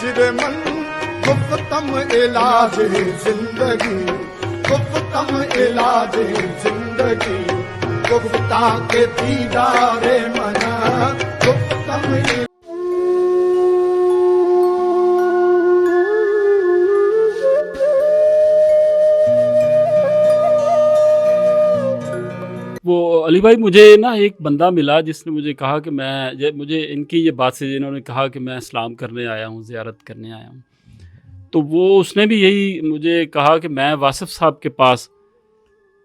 ہجر من گفتم علاج زندگی گفتم علاج زندگی گفتہ کے دیدار منا گفتم وہ علی بھائی مجھے نا ایک بندہ ملا جس نے مجھے کہا کہ مجھے ان کی یہ بات سے انہوں نے کہا کہ میں اسلام کرنے آیا ہوں، زیارت کرنے آیا ہوں، تو وہ اس نے بھی یہی مجھے کہا کہ میں واصف صاحب کے پاس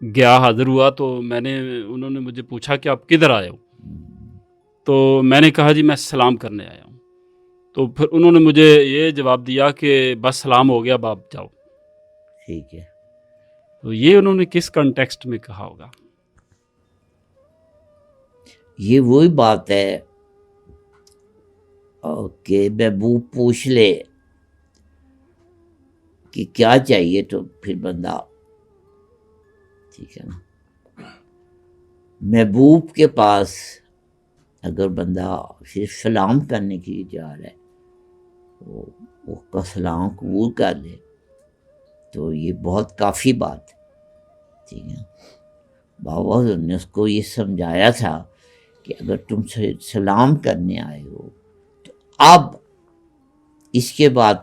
گیا، حاضر ہوا، تو انہوں نے مجھے پوچھا کہ آپ کدھر آئے ہو، تو میں نے کہا جی میں سلام کرنے آیا ہوں، تو پھر انہوں نے مجھے یہ جواب دیا کہ بس سلام ہو گیا، اب آپ جاؤ۔ ٹھیک ہے، تو یہ انہوں نے کس کنٹیکسٹ میں کہا ہوگا؟ یہ وہی بات ہے کہ محبوب پوچھ لے کہ کیا چاہیے تو پھر بندہ، ٹھیک ہے نا، محبوب کے پاس اگر بندہ صرف سلام کرنے کے لیے جا رہا ہے تو اس کا سلام قبول کر لے تو یہ بہت کافی بات ہے، ٹھیک ہے۔ بابا نے اس کو یہ سمجھایا تھا کہ اگر تم سلام کرنے آئے ہو تو اب اس کے بعد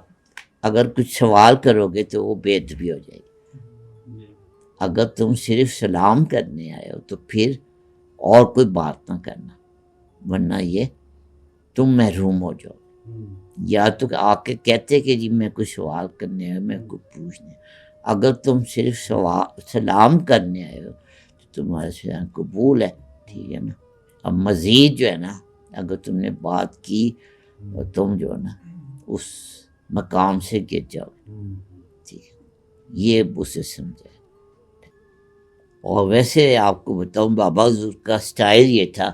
اگر کچھ سوال کرو گے تو وہ بے ادبی ہو جائے گی، اگر تم صرف سلام کرنے آئے ہو تو پھر اور کوئی بات نہ کرنا، ورنہ یہ تم محروم ہو جاؤ۔ یا تو آ کے کہتے کہ جی میں کوئی سوال کرنے آئے، میں کوئی پوچھنے، اگر تم صرف سلام کرنے آئے ہو تو تمہارا سلام قبول ہے، ٹھیک ہے نا۔ اب مزید جو ہے نا اگر تم نے بات کی اور تم جو ہے نا اس مقام سے گر جاؤ، ٹھیک ہے، یہ اسے سمجھا۔ اور ویسے آپ کو بتاؤں بابا حضور کا سٹائل یہ تھا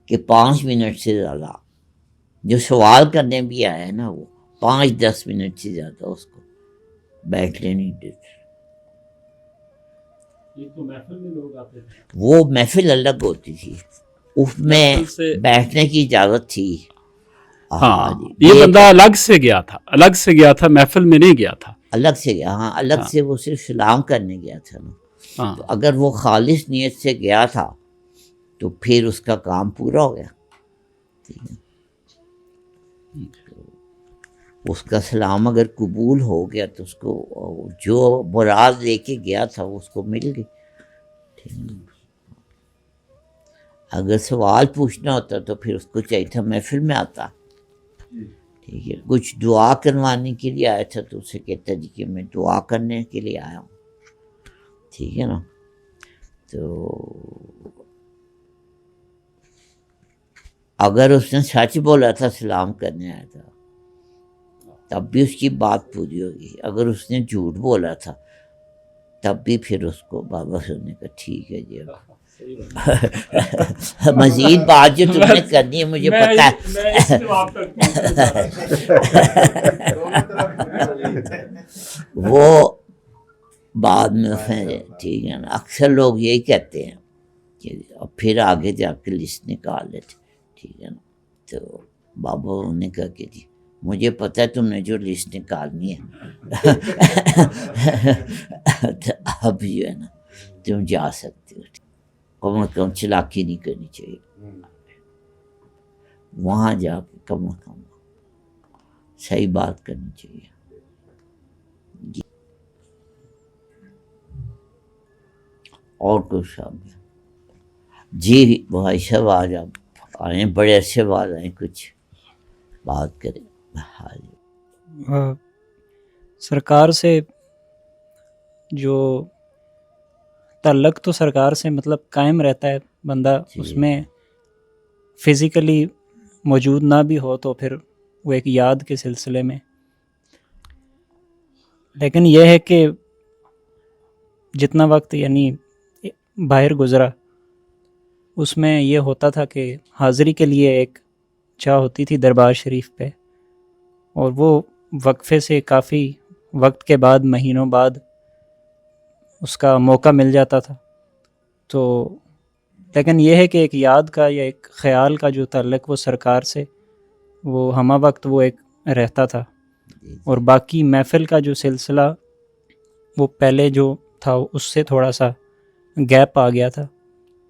کہ 5 منٹ سے زیادہ جو سوال کرنے بھی آیا نا وہ 5-10 منٹ سے زیادہ اس کو بیٹھنے نہیں دیتے۔ وہ محفل الگ ہوتی تھی، اس میں بیٹھنے کی اجازت تھی۔ ہاں یہ بندہ الگ سے گیا تھا، محفل میں نہیں گیا تھا، الگ سے گیا، ہاں الگ سے، وہ صرف سلام کرنے گیا تھا نا۔ تو اگر وہ خالص نیت سے گیا تھا تو پھر اس کا کام پورا ہو گیا، ٹھیک ہے۔ اس کا سلام اگر قبول ہو گیا تو اس کو جو مراد لے کے گیا تھا وہ اس کو مل گئی، ٹھیک ہے۔ اگر سوال پوچھنا ہوتا تو پھر اس کو چاہیے تھا محفل میں آتا، ٹھیک ہے۔ کچھ دعا کروانے کے لیے آیا تھا تو اسے کہتا جی کہ میں دعا کرنے کے لیے آیا ہوں، ٹھیک ہے نا۔ تو اگر اس نے سچ بولا تھا سلام کرنے آیا تھا تب بھی اس کی بات پوری ہوگی، اگر اس نے جھوٹ بولا تھا تب بھی پھر اس کو بابا سننے کا ٹھیک ہے جی۔ مزید بات جو تم نے کرنی ہے مجھے پتا ہے، وہ بعد میں ٹھیک ہے نا۔ اکثر لوگ یہی کہتے ہیں کہ پھر آگے جا کے لسٹ نکال لیتے، ٹھیک ہے نا۔ تو بابا نے کہا کہ جی مجھے پتہ ہے تم نے جو لسٹ نکالنی ہے تو اب جو ہے نا تم جا سکتے ہو، کم از کم چلاکی نہیں کرنی چاہیے، وہاں جا کے کم از کم صحیح بات کرنی چاہیے۔ اور کچھ صاحب جی بھائی صاحب آج آپ آئے بڑے عرصے بعد آئے، کچھ بات کریں۔ سرکار سے جو تعلق تو سرکار سے مطلب قائم رہتا ہے، بندہ اس میں فزیکلی موجود نہ بھی ہو تو پھر وہ ایک یاد کے سلسلے میں، لیکن یہ ہے کہ جتنا وقت یعنی باہر گزرا اس میں یہ ہوتا تھا کہ حاضری کے لیے ایک چاہ ہوتی تھی دربار شریف پہ، اور وہ وقفے سے کافی وقت کے بعد، مہینوں بعد اس کا موقع مل جاتا تھا۔ تو لیکن یہ ہے کہ ایک یاد کا یا ایک خیال کا جو تعلق وہ سرکار سے وہ ہمہ وقت وہ ایک رہتا تھا۔ اور باقی محفل کا جو سلسلہ وہ پہلے جو تھا اس سے تھوڑا سا گیپ آ گیا تھا.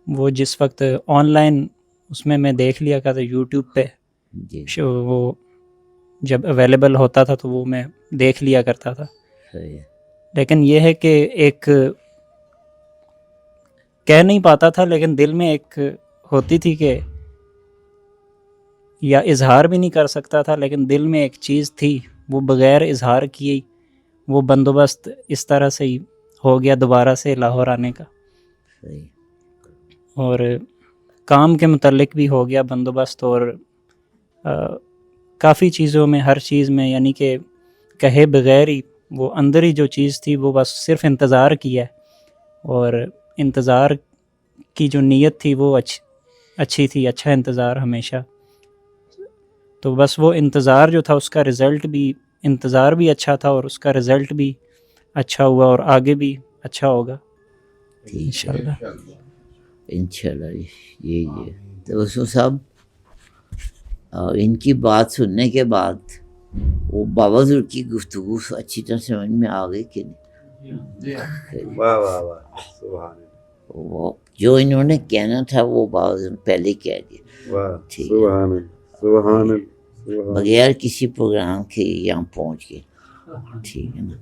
وہ جس وقت آن لائن اس میں دیکھ لیا کرتا یوٹیوب پہ جی وہ جب اویلیبل ہوتا تھا تو وہ میں دیکھ لیا کرتا تھا. صحیح. لیکن یہ ہے کہ ایک کہہ نہیں پاتا تھا لیکن دل میں ایک ہوتی تھی کہ یا اظہار بھی نہیں کر سکتا تھا لیکن دل میں ایک چیز تھی وہ بغیر اظہار کیے وہ بندوبست اس طرح سے ہی ہو گیا دوبارہ سے لاہور آنے کا. صحیح. اور کام کے متعلق بھی ہو گیا بندوبست اور کافی چیزوں میں ہر چیز میں یعنی کہ کہے بغیر ہی وہ اندر ہی جو چیز تھی وہ بس صرف انتظار کیا ہے اور انتظار کی جو نیت تھی وہ اچھی تھی, اچھا انتظار ہمیشہ. تو بس وہ انتظار جو تھا اس کا رزلٹ بھی انتظار بھی اچھا تھا اور اس کا رزلٹ بھی اچھا ہوا اور آگے بھی اچھا ہوگا انشاءاللہ. انشاءاللہ یہی ہے. تو اس صاحب ان کی بات سننے کے بعد وہ بابا ذر کی گفتگو اچھی طرح سمجھ میں آ گئی کہ نہیں؟ واہ واہ واہ سبحان اللہ. وہ جو انہوں نے کہنا تھا وہ بابا ذر پہلے کہہ دیا. واہ ٹھیک ہے. سبحان اللہ سبحان اللہ. بغیر کسی پروگرام کے یہاں پہنچ گئے. ٹھیک ہے نا.